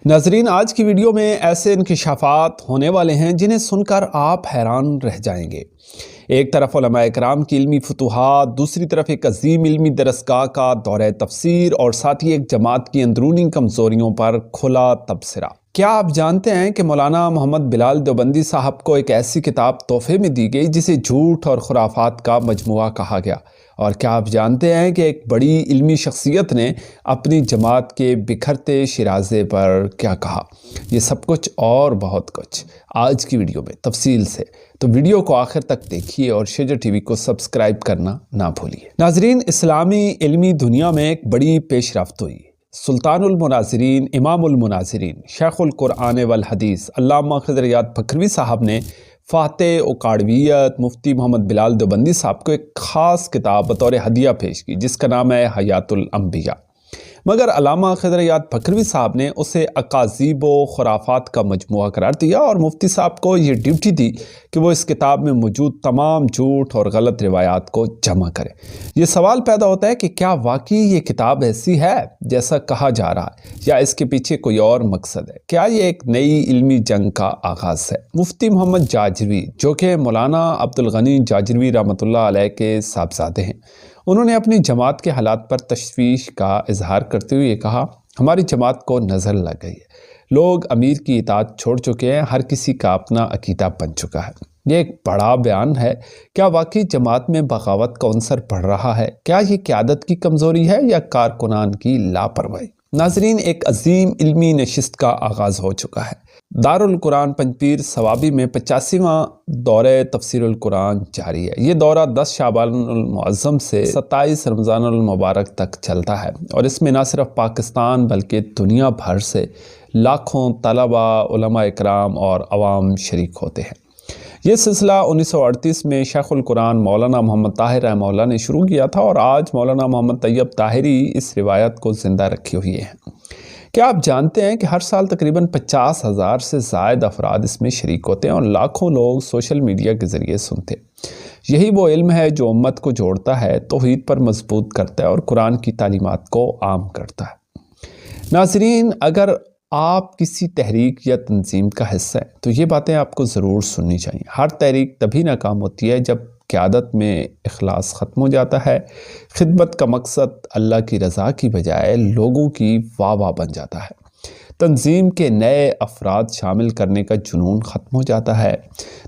नाजरीन, आज की वीडियो में ऐसे इंकशाफात होने वाले हैं जिन्हें सुनकर आप हैरान रह जाएंगे। एक तरफ उलमा इकराम की इल्मी फतूहात, दूसरी तरफ एक अजीम इल्मी दरसगाह का दौरे तफसीर और साथ ही एक जमात की अंदरूनी कमज़ोरियों पर खुला तबसरा। क्या आप जानते हैं कि मौलाना मोहम्मद बिलाल देवबंदी साहब को एक ऐसी किताब तोहफे में दी गई जिसे झूठ और खुराफात का मजमुआ कहा गया? और क्या आप जानते हैं कि एक बड़ी इल्मी शख्सियत ने अपनी जमात के बिखरते शिराजे पर क्या कहा? ये सब कुछ और बहुत कुछ आज की वीडियो में तफसील से, तो वीडियो को आखिर तक देखिए और शेजर टीवी को सब्सक्राइब करना ना भूलिए। नाजरीन, इस्लामी इल्मी दुनिया में एक बड़ी पेशरफ्त हुई। सुल्तानुल मुनाज़िरीन, इमामुल मुनाज़िरीन, शेखुल कुरान वल हदीस अल्लामा खिज़र याद फखरवी साहब ने फ़ातेह उकाड़वियत मुफ्ती मोहम्मद बिलाल देवबंदी साहब को एक ख़ास किताब बतौर हदिया पेश की जिसका नाम है हयातुल अंबिया। मगर अल्लामा खिज़र याद फखरवी साहब ने उसे अकाज़ीब व खुराफात का मजमुआ करार दिया और मुफ्ती साहब को ये ड्यूटी दी कि वो इस किताब में मौजूद तमाम झूठ और गलत रिवायात को जमा करें। ये सवाल पैदा होता है कि क्या वाकई ये किताब ऐसी है जैसा कहा जा रहा है, या इसके पीछे कोई और मकसद है? क्या ये एक नई इल्मी जंग का आगाज़ है? मुफ्ती मोहम्मद जाजरवी, जो कि मौलाना अब्दुल गनी जाजरवी रहमतुल्लाह अलैह के साहबजादे हैं, उन्होंने अपनी जमात के हालात पर तशवीश का इजहार करते हुए कहा, हमारी जमात को नज़र लग गई है, लोग अमीर की इताअत छोड़ चुके हैं, हर किसी का अपना अकीदा बन चुका है। ये एक बड़ा बयान है। क्या वाकई जमात में बगावत का अंसर बढ़ रहा है? क्या ये क़यादत की कमज़ोरी है या कारकुनान की लापरवाही? नाजरीन, एक अजीम इल्मी नशिस्त का आगाज़ हो चुका है। दारुल कुरान पंजपीर सवाबी में 85वां दौरे तफसीरुल कुरान जारी है। ये दौरा 10 शाबानुल मुअज़्ज़म से 27 रमज़ानुल मुबारक तक चलता है और इसमें न सिर्फ पाकिस्तान बल्कि दुनिया भर से लाखों तलबा, उलमा इकराम और अवाम शरीक होते हैं। ये सिलसिला 1938 में शेखुल कुरान मौलाना मोहम्मद ताहिर रहमतुल्लाह ने शुरू किया था और आज मौलाना मोहम्मद तैयब ताहिरी इस रिवायत को ज़िंदा रखे हुए हैं। क्या आप जानते हैं कि हर साल तकरीबन 50,000 से ज़ायद अफराद इसमें शरीक होते हैं और लाखों लोग सोशल मीडिया के ज़रिए सुनते हैं। यही वो इल्म है जो उम्मत को जोड़ता है, तौहीद पर मजबूत करता है और कुरान की तालीमात को आम करता है। नाज़रीन, अगर आप किसी तहरीक या तंजीम का हिस्सा हैं तो ये बातें आपको ज़रूर सुननी चाहिए। हर तहरीक तभी नाकाम होती है जब क़यादत में इखलास ख़त्म हो जाता है, खिदमत का मकसद अल्लाह की रज़ा की बजाय लोगों की वाह वाह बन जाता है, तंजीम के नए अफराद शामिल करने का जुनून ख़त्म हो जाता है,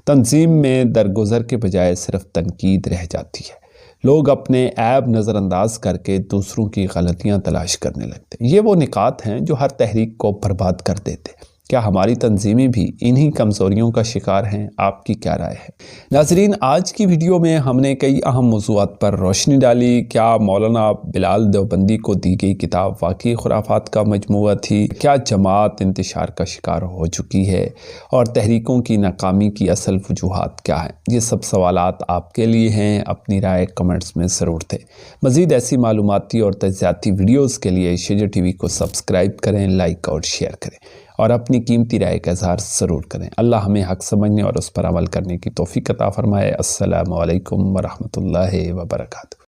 तंजीम में दरगुज़र के बजाय सिर्फ तनकीद रह जाती है, लोग अपने ऐब नज़रअंदाज करके दूसरों की गलतियां तलाश करने लगते हैं। ये वो निकात हैं जो हर तहरीक को बर्बाद कर देते। क्या हमारी तंजीमें भी इन्हीं कमज़ोरियों का शिकार हैं? आपकी क्या राय है? नाजरीन, आज की वीडियो में हमने कई अहम मौज़ूआत पर रोशनी डाली। क्या मौलाना बिलाल देवबंदी को दी गई किताब वाकई खुराफात का मजमुआ थी? क्या जमात इंतशार का शिकार हो चुकी है? और तहरीकों की नाकामी की असल वजूहात क्या हैं? ये सब सवालात आपके लिए हैं। अपनी राय कमेंट्स में ज़रूर दें। मज़ीद ऐसी मालूमाती और तज्ज़ियाती वीडियोज़ के लिए शेजर टीवी को सब्सक्राइब करें, लाइक और शेयर करें और अपनी कीमती राय का इज़हार ज़रूर करें। अल्लाह हमें हक़ समझने और उस पर अमल करने की तौफ़ीक़ अता फ़रमाए। अस्सलामु अलैकुम व रहमतुल्लाहि व बरकातुहू।